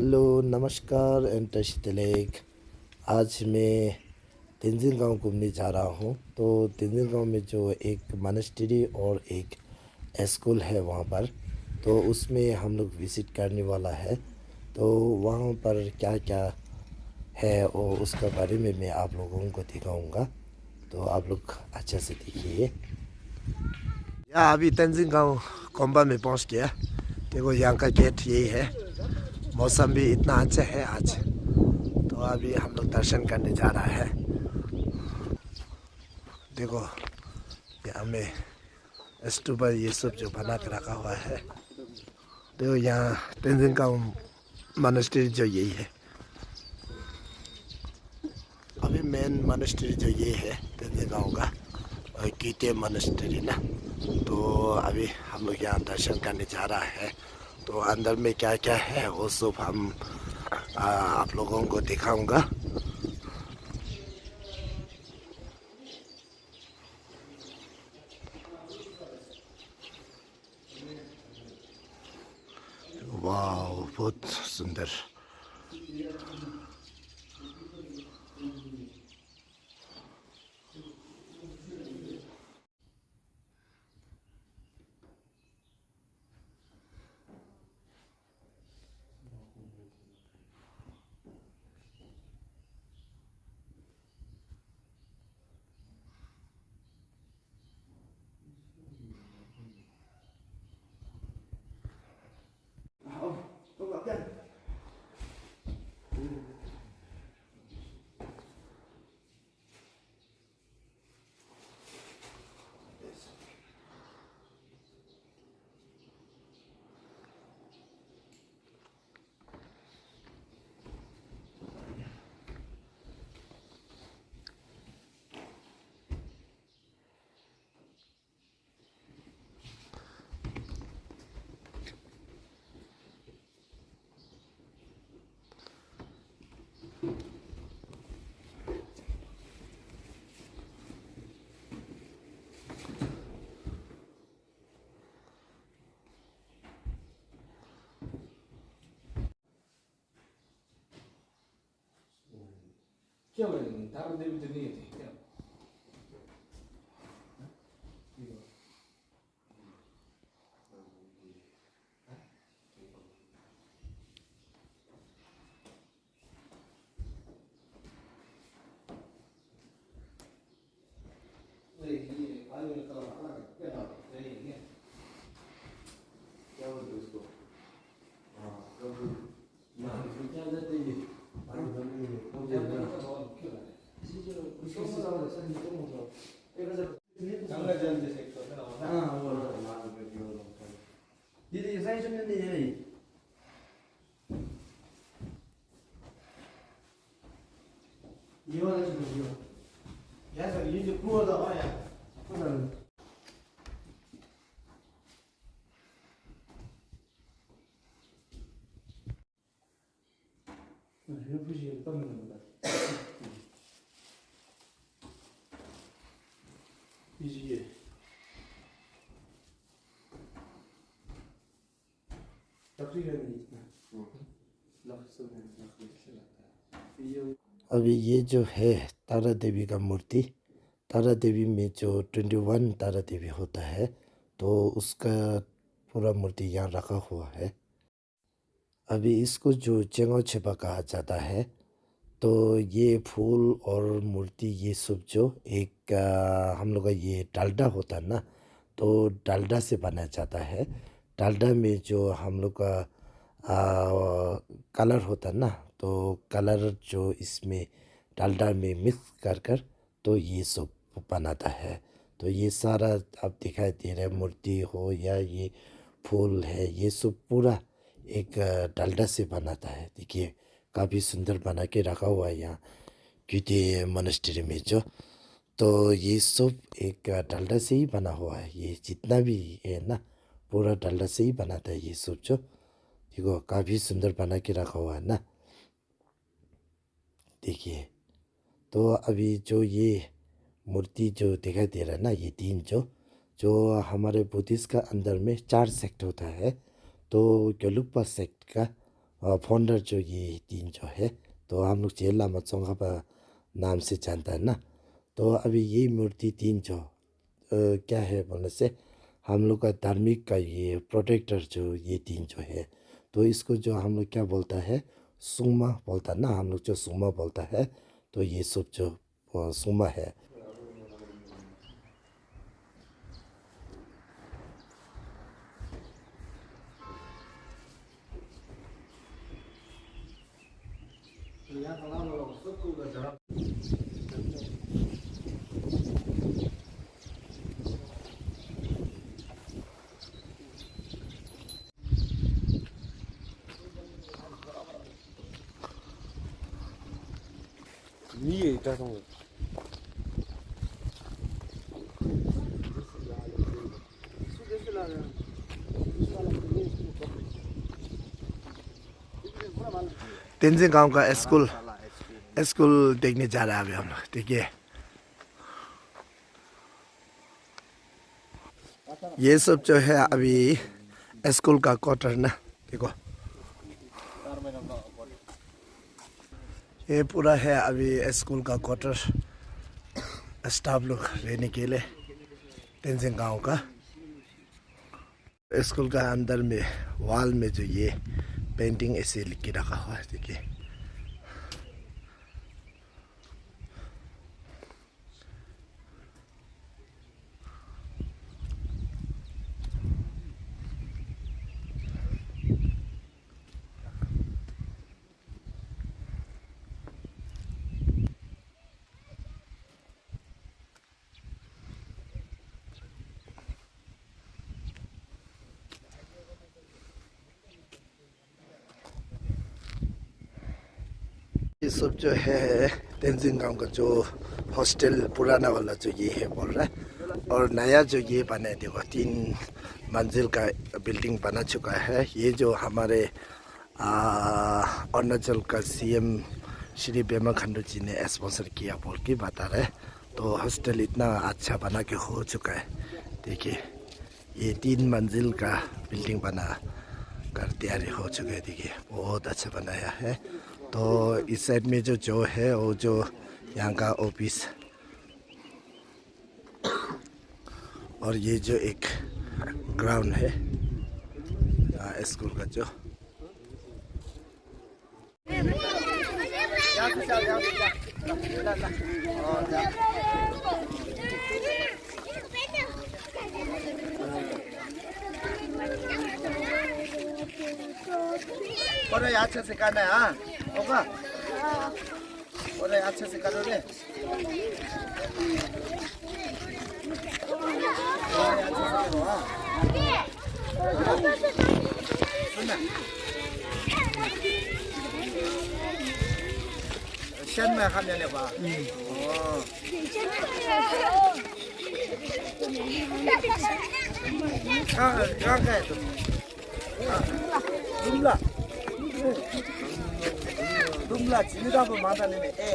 Hello नमस्कार and तशितलेक। आज मैं तेंजिंग गांव घूमने जा रहा हूँ। तो तेंजिंग गांव में जो एक मॉनेस्ट्री और एक स्कूल है वहाँ पर, तो उसमें हम लोग विज़िट करने वाला है। तो वहाँ पर क्या क्या है और उसका बारे में मैं आप लोगों को दिखाऊंगा। तो आप लोग अच्छे से देखिए। यहाँ अभी तेंजिंग गांव कोम्बा में पहुँच गया। देखो यहाँ का गेट यही है। मौसम भी इतना अच्छा है आज। तो अभी हम लोग दर्शन करने जा रहा है। देखो यहाँ में स्तूप ये सब जो बना के रखा हुआ है। देखो यहाँ तेंजिंग का मॉनेस्ट्री जो यही है। अभी मेन मॉनेस्ट्री जो ये है तेंजिंग गाँव का, और कीटे मॉनेस्ट्री ना। तो अभी हम लोग यहाँ दर्शन करने जा रहा है। तो अंदर में क्या क्या है वो सब हम आप लोगों को दिखाऊंगा। वाह बहुत सुंदर। 기억은 다른 데들이 돼요. 이거. 네, 이 아니면 따라 하나 빼나. 네, 이게. 기억은 있고. 아, 그럼 나 그렇게 안 됐더니 많이 너무 거기 실제로 우리 교수님하고 사진 찍으면서 그래서 장가지한테 색도 하나 뭐 나는 그 비오는 니들이 사진 찍는데 이혼하지 그요. 야서 이제 구워다 와야 그거는 헬프시 떠는 거다. 이제 तकरीबन अभी ये जो है तारा देवी का मूर्ति, तारा देवी में जो 21 तारा देवी होता है, तो उसका पूरा मूर्ति यहाँ रखा हुआ है। अभी इसको जो चेंगो छेपा कहा जाता है। तो ये फूल और मूर्ति ये सब जो एक हम लोग का ये डालडा होता है ना, तो डालडा से बनाया जाता है। डालडा में जो हम लोग का कलर होता है ना, तो कलर जो इसमें डालडा में मिक्स कर कर तो ये सब बनाता है। तो ये सारा आप दिखाई दे रहा है, मूर्ति हो या ये फूल है, ये सब पूरा एक डालडा से बनाता है। देखिए काफ़ी सुंदर बना के रखा हुआ है यहाँ क्यूटी मोनेस्ट्री में जो। तो ये सब एक डालडा से ही बना हुआ है। ये जितना भी है ना, पूरा डालडा से ही बनाता है ये सब जो। देखो काफ़ी सुंदर बना के रखा हुआ है ना, देखिए। तो अभी जो ये मूर्ति जो दिखाई दे रहा है ना, ये तीन जो जो हमारे बुद्धिस्ट का अंदर में 4 सेक्ट होता है। तो गेलुप्पा सेक्ट का फाउंडर जो ये तीन जो है, तो हम लोग जेल लामा चोंगापा नाम से जानता है ना। तो अभी ये मूर्ति तीन जो क्या है बोलने से हम लोग का धार्मिक का ये प्रोटेक्टर जो ये तीन जो है, तो इसको जो हम लोग क्या बोलता है सुमा बोलता है ना, हम लोग जो सुमा बोलता है, तो ये सब जो सुमा है। 위에 있다던 거. तेंजिंग गांव का स्कूल स्कूल देखने जा रहा है अभी हम लोग, ठीक है। ये सब जो है अभी स्कूल का क्वार्टर ना, देखो ये पूरा है अभी स्कूल का क्वार्टर, स्टाफ लोग रहने के लिए तेंजिंग गांव का। स्कूल का अंदर में वॉल में जो ये पेंटिंग ऐसे लिख के रखा हुआ है, देखिए। ये सब जो है तेंजिंग गांव का जो हॉस्टल पुराना वाला जो ये है बोल रहा है, और नया जो ये बना है देखो 3 मंजिल का बिल्डिंग बना चुका है। ये जो हमारे अरुणाचल का सीएम श्री पेमा खांडू जी ने स्पॉन्सर किया बोल के बता रहे। तो हॉस्टल इतना अच्छा बना के हो चुका है, देखिए ये 3 मंजिल का बिल्डिंग बना कर तैयारी हो चुका है, देखिए बहुत अच्छा बनाया है। तो इस साइड में जो है वो जो यहाँ का ऑफिस, और ये जो एक ग्राउंड है स्कूल का जो। और अच्छे से करना है, हाँ होगा। और अच्छे से करो रे। शेन में खाने ले बा। कहाँ गए तुम? dumla dumla 지리다 보 마다네 에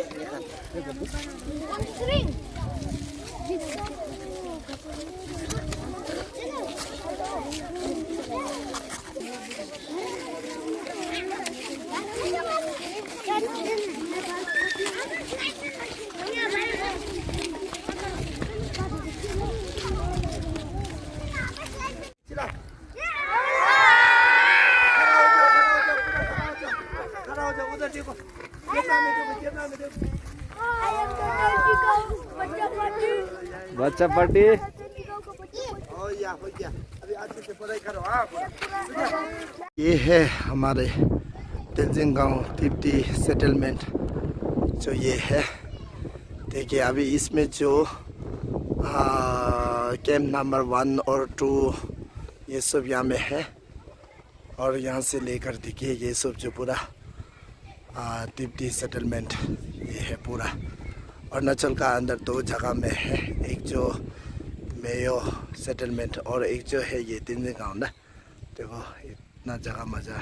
बच्चा पार्टी। ये है हमारे तेंजिंग गांव तिब्बती सेटलमेंट जो ये है, देखिए अभी इसमें जो कैंप नंबर 1 और 2 ये सब यहाँ में है, और यहाँ से लेकर देखिए ये सब जो पूरा तिब्बती सेटलमेंट ये है पूरा। अरुणाचल का अंदर 2 जगह में है, एक जो मेयो सेटलमेंट और एक जो है ये तेंजिंग गांव ना। देखो इतना जगह मज़ा।